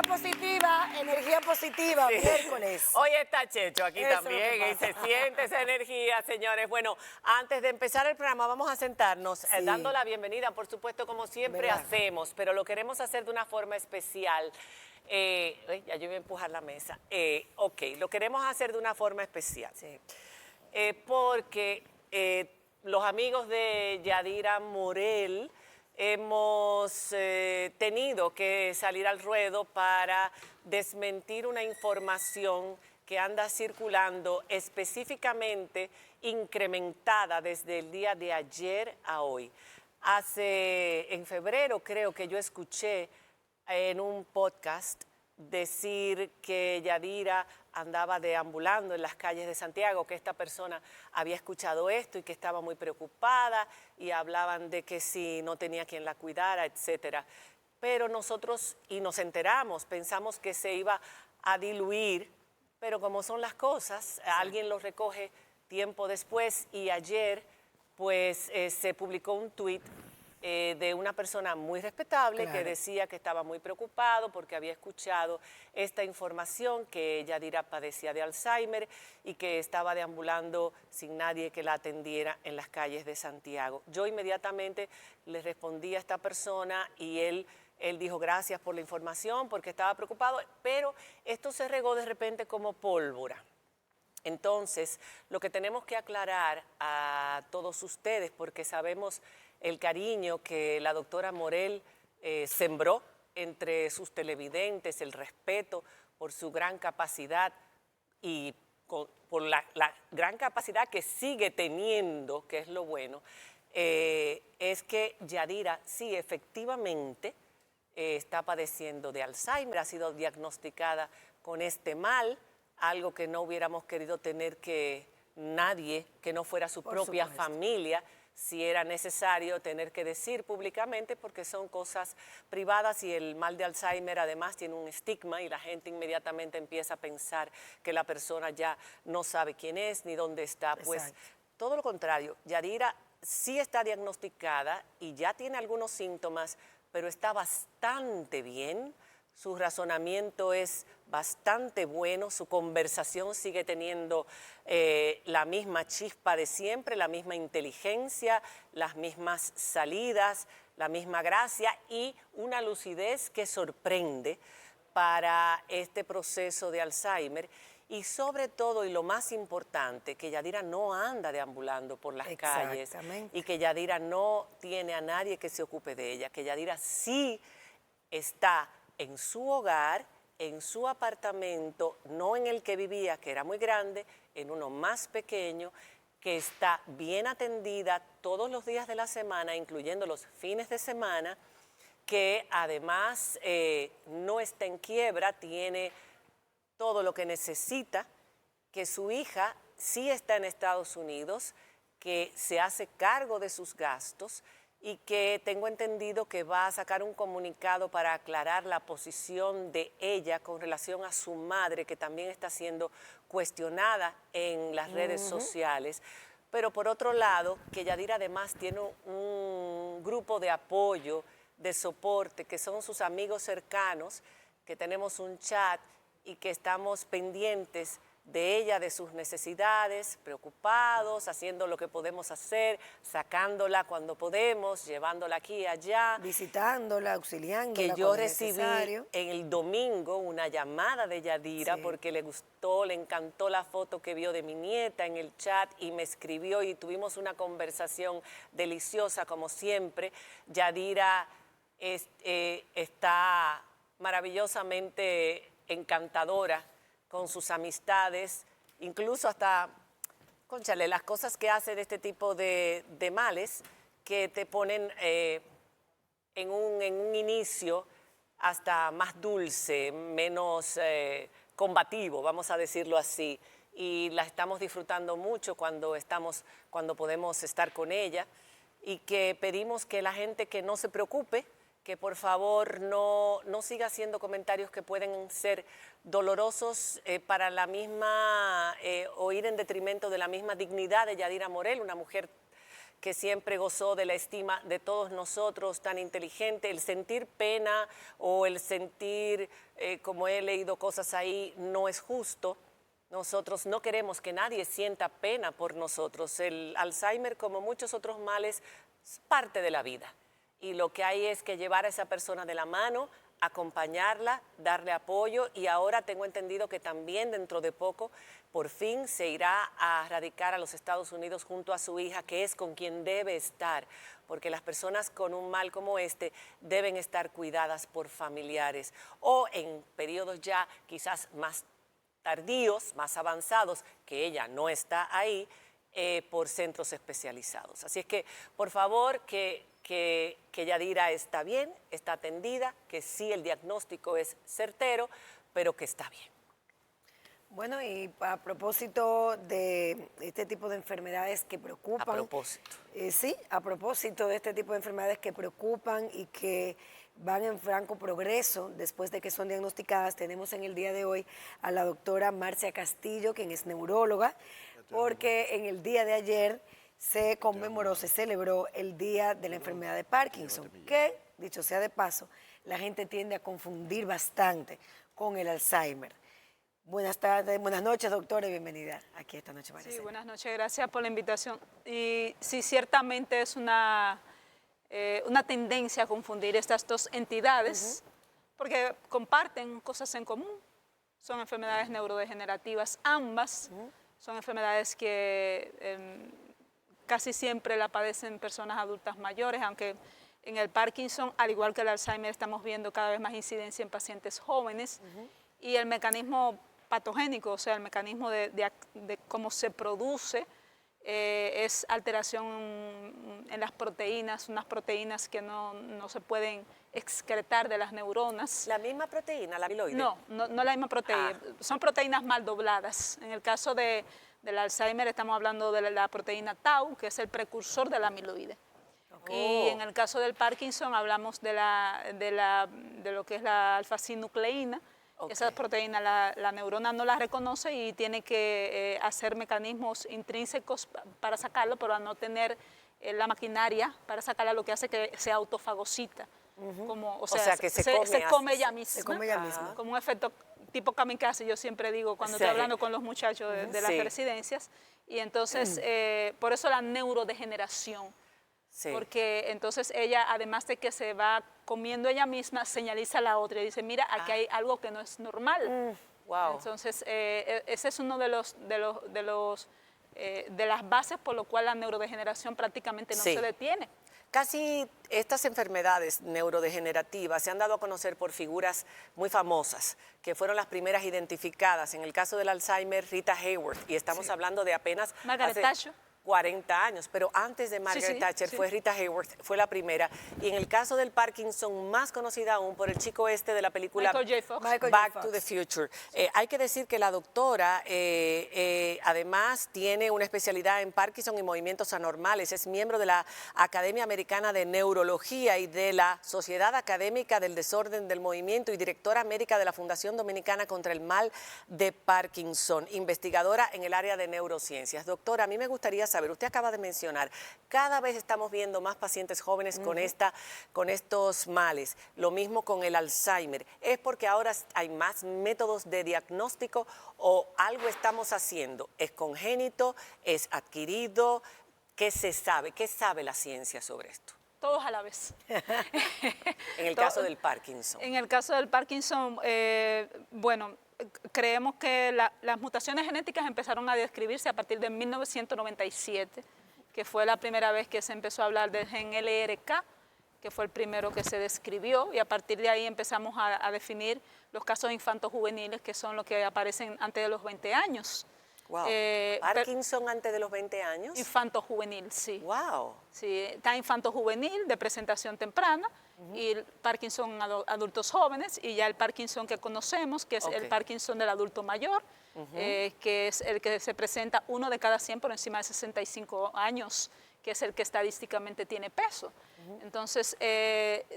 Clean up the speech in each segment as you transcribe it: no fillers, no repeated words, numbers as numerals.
energía positiva, Sí. miércoles. Hoy está Checho aquí Eso también es lo que y se pasa. siente esa energía, señores. Bueno, antes de empezar el programa vamos a sentarnos Sí. dando la bienvenida, por supuesto, como siempre ¿Verdad? hacemos, pero lo queremos hacer de una forma especial. Ya yo voy a empujar la mesa. Ok, lo queremos hacer de una forma especial. Sí. Porque los amigos de Yadira Morel hemos tenido que salir al ruedo para desmentir una información que anda circulando específicamente incrementada desde el día de ayer a hoy. En febrero creo que yo escuché en un podcast decir que Yadira andaba deambulando en las calles de Santiago, que esta persona había escuchado esto y que estaba muy preocupada y hablaban de que si no tenía quien la cuidara, etcétera. Pero nosotros, y nos enteramos, pensamos que se iba a diluir, pero como son las cosas, alguien lo recoge tiempo después y ayer pues se publicó un tuit de una persona muy respetable que Claro. decía que estaba muy preocupado porque había escuchado esta información que Yadira padecía de Alzheimer y que estaba deambulando sin nadie que la atendiera en las calles de Santiago. Yo inmediatamente le respondí a esta persona y él dijo gracias por la información porque estaba preocupado, pero esto se regó de repente como pólvora. Entonces, lo que tenemos que aclarar a todos ustedes, porque sabemos el cariño que la doctora Morel sembró entre sus televidentes, el respeto por su gran capacidad y por la gran capacidad que sigue teniendo, que es lo bueno, es que Yadira sí efectivamente está padeciendo de Alzheimer, ha sido diagnosticada con este mal, algo que no hubiéramos querido tener que nadie, que no fuera su propia supuesto. familia, si era necesario tener que decir públicamente, porque son cosas privadas y el mal de Alzheimer además tiene un estigma y la gente inmediatamente empieza a pensar que la persona ya no sabe quién es ni dónde está. Pues Exacto. todo lo contrario, Yadira sí está diagnosticada y ya tiene algunos síntomas, pero está bastante bien. Su razonamiento es bastante bueno, su conversación sigue teniendo la misma chispa de siempre, la misma inteligencia, las mismas salidas, la misma gracia y una lucidez que sorprende para este proceso de Alzheimer. Y sobre todo, y lo más importante, que Yadira no anda deambulando por las calles Exactamente. y que Yadira no tiene a nadie que se ocupe de ella, que Yadira sí está en su hogar, en su apartamento, no en el que vivía, que era muy grande, en uno más pequeño, que está bien atendida todos los días de la semana, incluyendo los fines de semana, que además no está en quiebra, tiene todo lo que necesita, que su hija sí está en Estados Unidos, que se hace cargo de sus gastos y que tengo entendido que va a sacar un comunicado para aclarar la posición de ella con relación a su madre, que también está siendo cuestionada en las redes sociales. Pero por otro lado, que Yadira además tiene un grupo de apoyo, de soporte, que son sus amigos cercanos, que tenemos un chat y que estamos pendientes de ella, de sus necesidades, preocupados, haciendo lo que podemos hacer, sacándola cuando podemos, llevándola aquí y allá. Visitándola, auxiliándola Que yo cuando recibí necesario. en el domingo una llamada de Yadira Sí. porque le gustó, le encantó la foto que vio de mi nieta en el chat y me escribió y tuvimos una conversación deliciosa como siempre. Yadira está maravillosamente encantadora con sus amistades, incluso hasta, cónchale, las cosas que hace de este tipo de males que te ponen en un igual hasta más dulce, menos combativo, vamos a decirlo así. Y la estamos disfrutando mucho cuando podemos estar con ella y que pedimos que la gente que no se preocupe, que por favor no siga haciendo comentarios que pueden ser dolorosos para la misma, o ir en detrimento de la misma dignidad de Yadira Morel, una mujer que siempre gozó de la estima de todos nosotros, tan inteligente. El sentir pena o el sentir, como he leído cosas ahí, no es justo. Nosotros no queremos que nadie sienta pena por nosotros. El Alzheimer, como muchos otros males, es parte de la vida. Y lo que hay es que llevar a esa persona de la mano, acompañarla, darle apoyo, y ahora tengo entendido que también dentro de poco por fin se irá a radicar a los Estados Unidos junto a su hija, que es con quien debe estar, porque las personas con un mal como este deben estar cuidadas por familiares o en periodos ya quizás más tardíos, más avanzados, que ella no está ahí, por centros especializados. Así es que, por favor, que Yadira está bien, está atendida, que sí el diagnóstico es certero, pero que está bien. Bueno, y a propósito de este tipo de enfermedades que preocupan. A propósito. Sí, a propósito de este tipo de enfermedades que preocupan y que van en franco progreso después de que son diagnosticadas, tenemos en el día de hoy a la doctora Marcia Castillo, quien es neuróloga, porque en el día de ayer se conmemoró, se celebró el Día de la Enfermedad de Parkinson, que, dicho sea de paso, la gente tiende a confundir bastante con el Alzheimer. Buenas tardes, buenas noches, doctora, y bienvenida aquí esta noche. Sí, buenas noches, gracias por la invitación. Y sí, ciertamente es una tendencia a confundir estas dos entidades, porque comparten cosas en común. Son enfermedades neurodegenerativas ambas, son enfermedades que casi siempre la padecen personas adultas mayores, aunque en el Parkinson, al igual que el Alzheimer, estamos viendo cada vez más incidencia en pacientes jóvenes, y el mecanismo patogénico, o sea, el mecanismo de cómo se produce, es alteración en las proteínas, unas proteínas que no se pueden excretar de las neuronas. ¿La misma proteína, la amiloide? No la misma proteína, son proteínas mal dobladas. En el caso del Alzheimer estamos hablando de la proteína tau, que es el precursor de la amiloide. Y en el caso del Parkinson hablamos de lo que es la alfa-sinucleína. Esa proteína la neurona no la reconoce y tiene que hacer mecanismos intrínsecos para sacarlo, pero al no tener la maquinaria para sacarla, lo que hace que se autofagocita. Como, o sea que se come ella misma. Se come ella misma. Como un efecto tipo kamikaze, yo siempre digo cuando estoy hablando con los muchachos de las residencias. Y entonces, por eso la neurodegeneración. Sí. Porque entonces ella, además de que se va comiendo ella misma, señaliza a la otra y dice, mira, aquí hay algo que no es normal. Wow. Entonces, ese es uno de las bases por lo cual la neurodegeneración prácticamente no se detiene. Casi estas enfermedades neurodegenerativas se han dado a conocer por figuras muy famosas, que fueron las primeras identificadas. En el caso del Alzheimer, Rita Hayworth, y estamos hablando de apenas... Margaret Thatcher. 40 años, pero antes de Margaret Thatcher fue Rita Hayworth, fue la primera. Y en el caso del Parkinson, más conocida aún por el chico este de la película Back to the Future. Hay que decir que la doctora además tiene una especialidad en Parkinson y movimientos anormales, es miembro de la Academia Americana de Neurología y de la Sociedad Académica del Desorden del Movimiento y directora médica de la Fundación Dominicana contra el Mal de Parkinson, investigadora en el área de neurociencias. Doctora, a mí me gustaría saber, usted acaba de mencionar, cada vez estamos viendo más pacientes jóvenes con estos males. Lo mismo con el Alzheimer. ¿Es porque ahora hay más métodos de diagnóstico o algo estamos haciendo? ¿Es congénito? ¿Es adquirido? ¿Qué se sabe? ¿Qué sabe la ciencia sobre esto? Todos a la vez. En el caso del Parkinson. En el caso del Parkinson, bueno, creemos que las mutaciones genéticas empezaron a describirse a partir de 1997, que fue la primera vez que se empezó a hablar del gen LRK, que fue el primero que se describió, y a partir de ahí empezamos a definir los casos infantos juveniles, que son los que aparecen antes de los 20 años. Wow. ¿Parkinson antes de los 20 años? Infanto juvenil, sí. Wow. Sí, está infanto juvenil de presentación temprana y el Parkinson adultos jóvenes, y ya el Parkinson que conocemos, que es el Parkinson del adulto mayor, que es el que se presenta 1 de cada 100 por encima de 65 años, que es el que estadísticamente tiene peso. Entonces,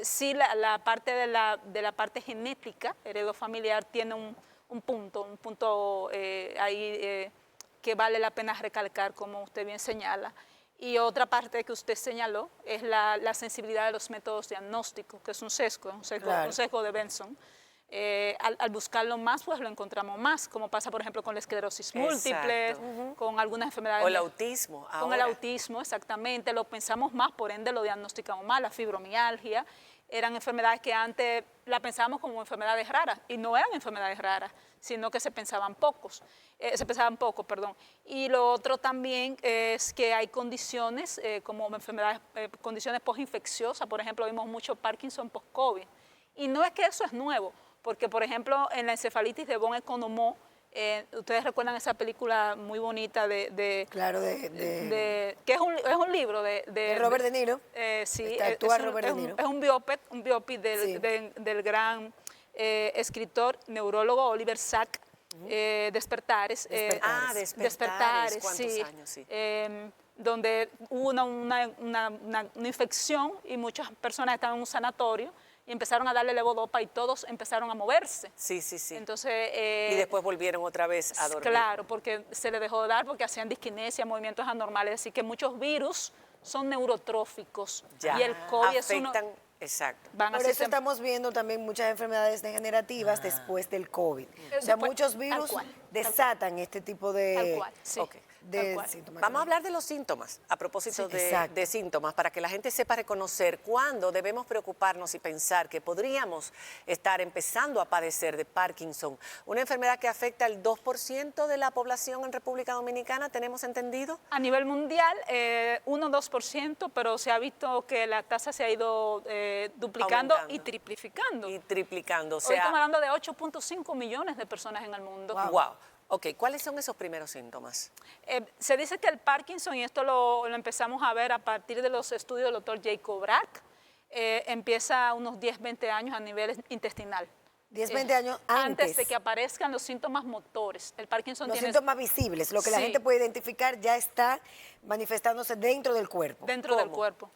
sí, la parte de la parte genética, heredofamiliar, tiene un punto ahí que vale la pena recalcar, como usted bien señala. Y otra parte que usted señaló es la sensibilidad de los métodos diagnósticos, que es un sesgo, Claro. un sesgo de Benson. Al buscarlo más, pues lo encontramos más, como pasa, por ejemplo, con la esclerosis múltiple, con algunas enfermedades. O el autismo. Con el ahora. autismo, exactamente, lo pensamos más, por ende lo diagnosticamos más, la fibromialgia. Eran enfermedades que antes la pensábamos como enfermedades raras, y no eran enfermedades raras, sino que se pensaban poco. Y lo otro también es que hay condiciones como enfermedades, condiciones postinfecciosas, por ejemplo, vimos mucho Parkinson post-COVID. Y no es que eso es nuevo, porque por ejemplo en la encefalitis de von Economou, ustedes recuerdan esa película muy bonita Claro, que es un libro de Robert De Niro. sí, Actúa Robert De Niro. es un biopic Sí. del gran escritor, neurólogo Oliver Sacks, Despertares. Despertares. ¿Cuántos sí. años? Sí. Donde hubo una infección y muchas personas estaban en un sanatorio y empezaron a darle levodopa y todos empezaron a moverse. Sí, sí, sí. Entonces, y después volvieron otra vez a dormir. claro, porque se le dejó de dar porque hacían disquinesia, movimientos anormales. Así que muchos virus son neurotróficos Ya. y el COVID es uno. Afectan, exacto. Van Por así eso estamos viendo también muchas enfermedades degenerativas después del COVID. O sea, Después, muchos tal virus cual, desatan este tipo de, Tal cual, sí. Ok. de tal cual. síntomas. Vamos a hablar de los síntomas, a propósito Sí, exacto. de síntomas, para que la gente sepa reconocer cuándo debemos preocuparnos y pensar que podríamos estar empezando a padecer de Parkinson, una enfermedad que afecta al 2% de la población en República Dominicana, ¿tenemos entendido? A nivel mundial, 1-2%, pero se ha visto que la tasa se ha ido duplicando Aumentando. y triplificando. Y triplicando, o Hoy sea, estamos hablando de 8.5 millones de personas en el mundo. wow. Ok, ¿cuáles son esos primeros síntomas? Se dice que el Parkinson, y esto lo empezamos a ver a partir de los estudios del doctor Jacob Brack, empieza a unos 10, 20 años a nivel intestinal. 10, 20 años antes de que aparezcan los síntomas motores. El Parkinson los tiene síntomas visibles, lo que la Sí. gente puede identificar ya está manifestándose dentro del cuerpo. dentro del ¿Cómo? cuerpo.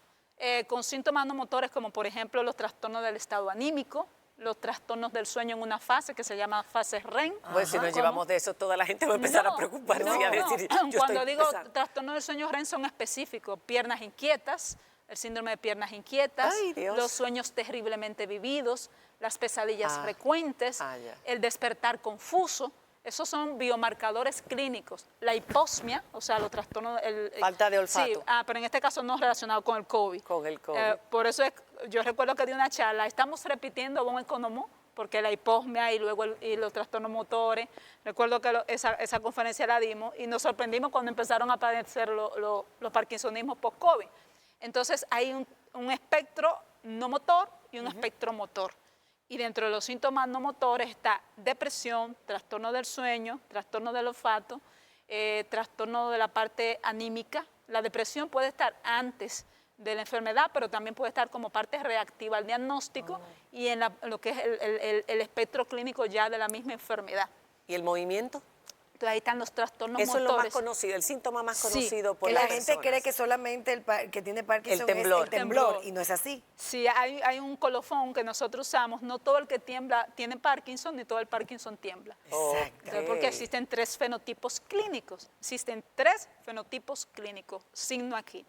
Con síntomas no motores como por ejemplo los trastornos del estado anímico, los trastornos del sueño en una fase que se llama fase REM. Pues si nos ¿Cómo? llevamos de eso, toda la gente va a empezar a preocuparse y a decir, yo Cuando estoy digo empezando. trastornos del sueño REM son específicos, piernas inquietas, el síndrome de piernas inquietas, Ay, Dios. los sueños terriblemente vividos, las pesadillas Ah. frecuentes, Ah, ya. el despertar confuso. Esos son biomarcadores clínicos. La hiposmia, o sea, los trastornos... Falta de olfato. Sí, pero en este caso no relacionado con el COVID. Con el COVID. Por eso yo recuerdo que di una charla, estamos repitiendo von Economou, porque la hiposmia y luego y los trastornos motores. Recuerdo que esa conferencia la dimos y nos sorprendimos cuando empezaron a aparecer los parkinsonismos post-COVID. Entonces hay un espectro no motor y un espectro motor. Y dentro de los síntomas no motores está depresión, trastorno del sueño, trastorno del olfato, trastorno de la parte anímica. La depresión puede estar antes de la enfermedad, pero también puede estar como parte reactiva al diagnóstico y en lo que es el espectro clínico ya de la misma enfermedad. ¿Y el movimiento? Entonces ahí están los trastornos Eso motores. es lo más conocido, el síntoma más Sí, conocido por Que las la gente personas. cree que solamente el que tiene Parkinson El temblor. es el temblor, Temblor. y no es así. Sí, hay un colofón que nosotros usamos, no todo el que tiembla tiene Parkinson, ni todo el Parkinson tiembla. Exacto. Entonces, porque existen 3 fenotipos clínicos. Existen 3 fenotipos clínicos, signo aquí.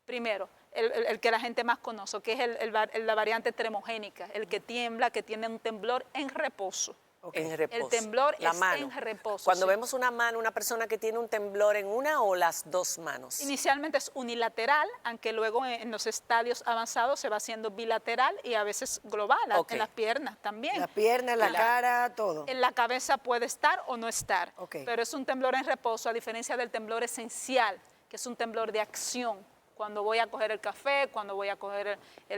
Primero, el que la gente más conoce, que es la variante tremogénica, el que tiembla, que tiene un temblor en reposo. En reposo. El temblor la es mano. en reposo, Cuando sí. vemos una mano, una persona que tiene un temblor en una o las dos manos. Inicialmente es unilateral, aunque luego en los estadios avanzados se va haciendo bilateral y a veces global, Ok. en las piernas también. La pierna, la cara, todo. En la cabeza puede estar o no estar, Ok. pero es un temblor en reposo, a diferencia del temblor esencial, que es un temblor de acción. Cuando voy a coger el café, cuando voy a coger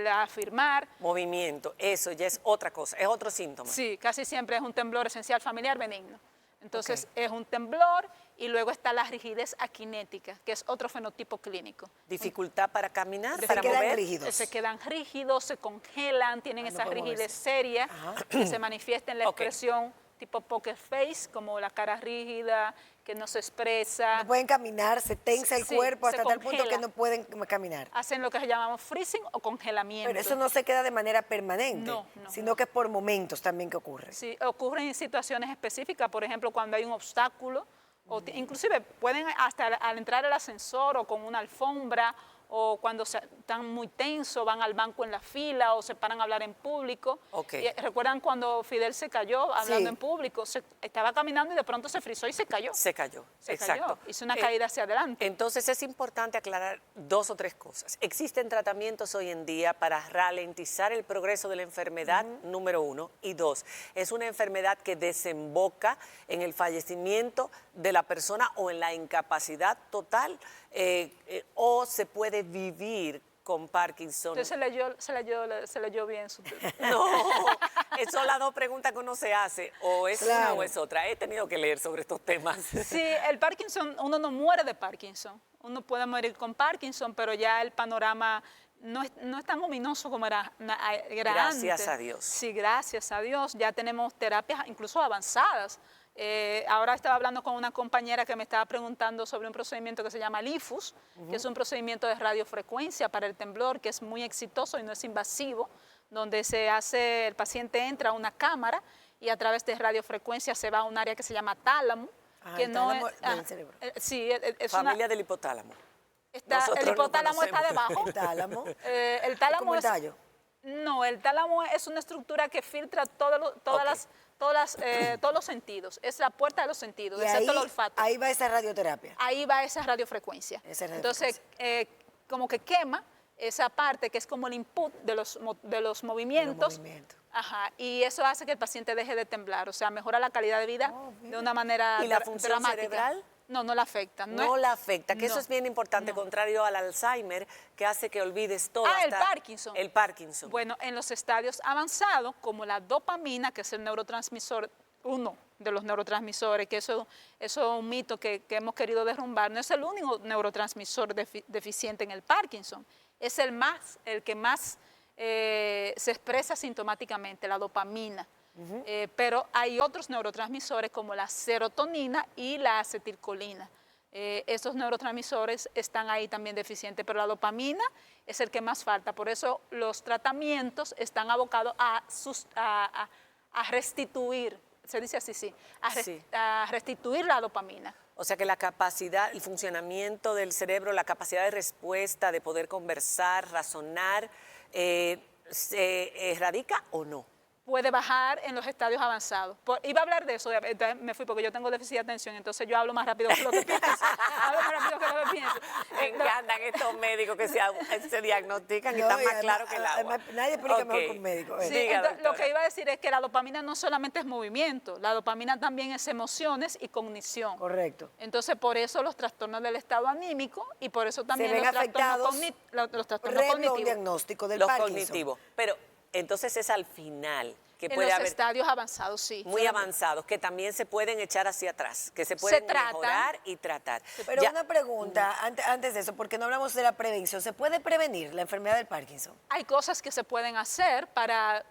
a firmar. Movimiento, eso ya es otra cosa, es otro síntoma. Sí, casi siempre es un temblor esencial familiar benigno. Entonces Ok. es un temblor y luego está la rigidez aquinética, que es otro fenotipo clínico. Dificultad para caminar, Se para quedan mover. rígidos. Se quedan rígidos, se congelan, tienen esa pueden rigidez moverse. seria que se manifiesta en la Ok. expresión tipo poker face, como la cara rígida, que no se expresa. No pueden caminar, se tensa el Sí, cuerpo se hasta tal punto que congela. no pueden caminar. Hacen lo que llamamos freezing o congelamiento. Pero eso no se queda de manera permanente, No, sino que es por momentos también que ocurre. Sí, ocurre en situaciones específicas, por ejemplo, cuando hay un obstáculo Inclusive pueden hasta al entrar al ascensor o con una alfombra, o cuando están muy tensos, van al banco en la fila o se paran a hablar en público. Okay. ¿Recuerdan cuando Fidel se cayó hablando Sí. en público? Estaba caminando y de pronto se frizó y se cayó. Se cayó, Se exacto. cayó, hizo una caída hacia adelante. Entonces es importante aclarar 2 o 3 cosas. Existen tratamientos hoy en día para ralentizar el progreso de la enfermedad, número 1, y 2, es una enfermedad que desemboca en el fallecimiento de la persona o en la incapacidad total, o se puede vivir con Parkinson. Entonces se leyó bien su No, son las 2 preguntas que uno se hace, o es una o es otra. He tenido que leer sobre estos temas. Sí, el Parkinson, uno no muere de Parkinson. Uno puede morir con Parkinson, pero ya el panorama no es tan ominoso como era antes. Gracias a Dios. Sí, gracias a Dios. Ya tenemos terapias incluso avanzadas. Ahora estaba hablando con una compañera que me estaba preguntando sobre un procedimiento que se llama LIFUS, que es un procedimiento de radiofrecuencia para el temblor, que es muy exitoso y no es invasivo, donde el paciente entra a una cámara y a través de radiofrecuencia se va a un área que se llama tálamo. Ajá, Que el no tálamo es, del cerebro. sí, es Familia del hipotálamo. el lo hipotálamo está conocemos. debajo. El tálamo. El tálamo como el es, tallo. no, el tálamo es una estructura que filtra todos los sentidos. Es la puerta de los sentidos, Y excepto el olfato. ahí va esa radioterapia. Ahí va esa radiofrecuencia. Esa radiofrecuencia. Entonces, como que quema esa parte que es como el input de los movimientos. Ajá, y eso hace que el paciente deje de temblar, o sea, mejora la calidad de vida de una manera ¿Y la función dramática. cerebral? No, no la afecta. No la afecta, que eso no, es bien importante, no. contrario al Alzheimer, que hace que olvides todo. El hasta Parkinson. El Parkinson. Bueno, en los estadios avanzados, como la dopamina, que es el neurotransmisor, uno de los neurotransmisores, que eso es un mito que hemos querido derrumbar, no es el único neurotransmisor deficiente en el Parkinson, es el que más se expresa sintomáticamente, la dopamina. Pero hay otros neurotransmisores como la serotonina y la acetilcolina. Esos neurotransmisores están ahí también deficientes, pero la dopamina es el que más falta. Por eso los tratamientos están abocados a restituir, se dice así, sí, a restituir la dopamina. O sea que la capacidad, el funcionamiento del cerebro, la capacidad de respuesta, de poder conversar, razonar, ¿se radica o no? Puede bajar en los estadios avanzados. Iba a hablar de eso, me fui porque yo tengo déficit de atención, entonces yo hablo más rápido que lo que pienso. Hablo más rápido que lo que pienso. Me encantan estos médicos que se diagnostican y No, están y más además- claros que el agua. además, nadie explica Ok. mejor que un médico. Sí, Diga, entonces, lo doctora. que iba a decir es que la dopamina no solamente es movimiento, la dopamina también es emociones y cognición. Correcto. Entonces, por eso los trastornos del estado anímico y por eso también ven los trastornos, afectados los trastornos previo a un cognitivos. diagnóstico del Los Parkinson. cognitivos. Pero entonces es al final que En puede los haber estadios avanzados, sí. muy avanzados, que también se pueden echar hacia atrás, que se pueden tratan. mejorar y tratar. Pero Ya- una pregunta, antes de eso, porque no hablamos de la prevención. ¿Se puede prevenir la enfermedad del Parkinson? Hay cosas que se pueden hacer para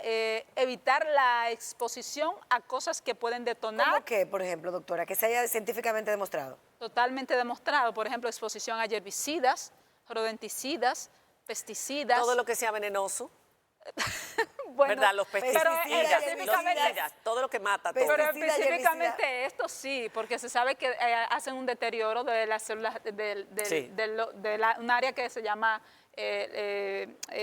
evitar la exposición a cosas que pueden detonar. ¿Cómo qué, por ejemplo, doctora? Que se haya científicamente demostrado. Totalmente demostrado, por ejemplo, exposición a herbicidas, rodenticidas, pesticidas. todo lo que sea venenoso, Bueno, ¿verdad? Los pero pesticidas, los específicamente- pesticidas, todo lo que mata, todo. Pero Pesticida y específicamente esto sí, porque se sabe que hacen un deterioro de las células Sí. un área que se llama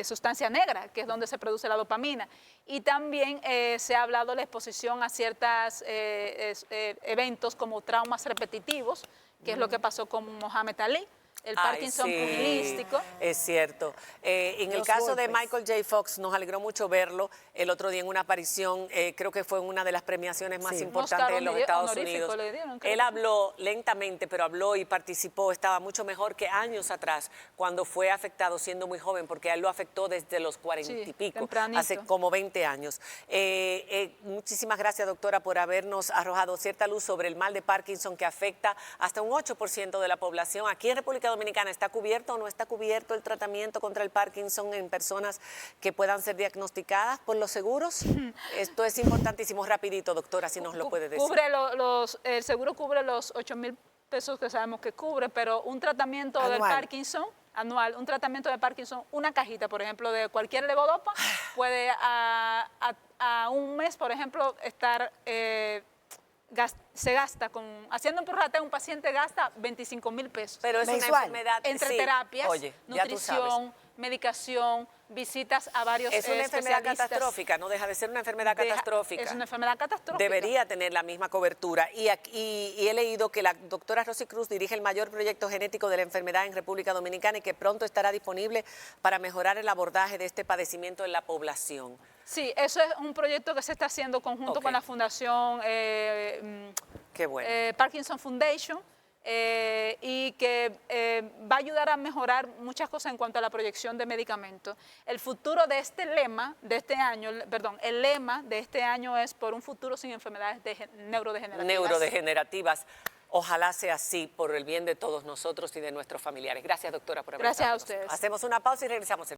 sustancia negra, que es donde se produce la dopamina. Y también se ha hablado de la exposición a ciertos eventos como traumas repetitivos, que es lo que pasó con Mohamed Ali, el Ay, Parkinson sí, pugilístico. Es cierto. En el Los caso de golpes. Michael J. Fox, nos alegró mucho verlo el otro día en una aparición, creo que fue una de las premiaciones más Sí. importantes Un de los Oscar Estados honorífico Unidos. le dieron, creo. Él habló lentamente, pero habló y participó, estaba mucho mejor que años atrás, cuando fue afectado siendo muy joven, porque a él lo afectó desde los 40 y Sí, pico, tempranito. hace como 20 años. Muchísimas gracias, doctora, por habernos arrojado cierta luz sobre el mal de Parkinson que afecta hasta un 8% de la población. Aquí en República Dominicana, ¿está cubierto o no está cubierto el tratamiento contra el Parkinson en personas que puedan ser diagnosticadas por los seguros? Esto es importantísimo. Rapidito, doctora, si nos lo puede decir. Cubre el seguro cubre los 8,000 pesos que sabemos que cubre, pero un tratamiento del Anual. Parkinson, anual, un tratamiento de Parkinson, una cajita, por ejemplo, de cualquier levodopa, puede a un mes, por ejemplo, estar se gasta, haciendo un prorrateo, un paciente gasta 25.000 pesos. Pero es Mensual. una enfermedad... Entre sí, terapias, oye, ya tú sabes. nutrición, medicación, visitas a varios Es una enfermedad especialistas. catastrófica, no deja de ser una enfermedad catastrófica. Es una enfermedad catastrófica. Debería tener la misma cobertura. Y he leído que la doctora Rosy Cruz dirige el mayor proyecto genético de la enfermedad en República Dominicana y que pronto estará disponible para mejorar el abordaje de este padecimiento en la población. Sí, eso es un proyecto que se está haciendo conjunto Ok. con la Fundación Qué bueno. Parkinson Foundation y que va a ayudar a mejorar muchas cosas en cuanto a la proyección de medicamentos. El futuro de este lema de este año, perdón, el lema de este año es por un futuro sin enfermedades Neurodegenerativas. Ojalá sea así por el bien de todos nosotros y de nuestros familiares. Gracias, doctora, por haber Gracias estado a con nosotros. ustedes. Hacemos una pausa y regresamos.